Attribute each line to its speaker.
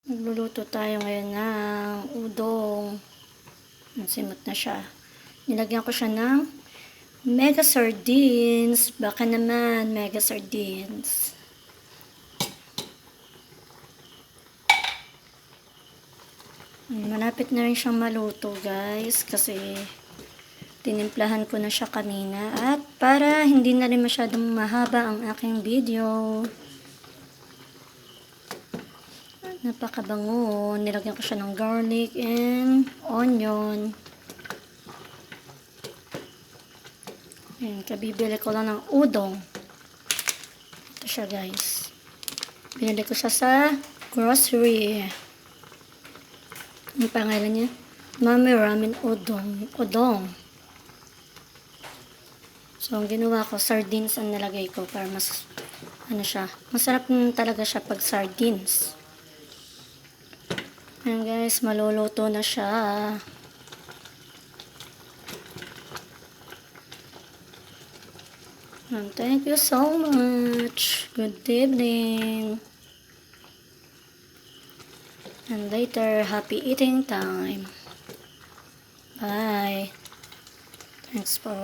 Speaker 1: Magluluto tayo ngayon ng udong. Simot na siya. Nilagyan ko siya ng mega sardines. Baka naman, mega sardines. Malapit na rin siyang maluto, guys. Kasi tinimplahan ko na siya kanina. At para hindi na rin masyadong mahaba ang aking video. Napakabango. Nilagyan ko siya ng garlic and onion. Ayan, kabibili ko lang ng udong. Ito siya, guys. Binili ko siya sa grocery. Ang pangalan niya? Mami Ramen Udong. Udong. So, ang ginawa ko, sardines ang nilagay ko para mas, siya. Masarap talaga siya pag sardines. Ayan guys, maluluto na siya. And thank you so much. Good evening. And later, happy eating time. Bye. Thanks for watching.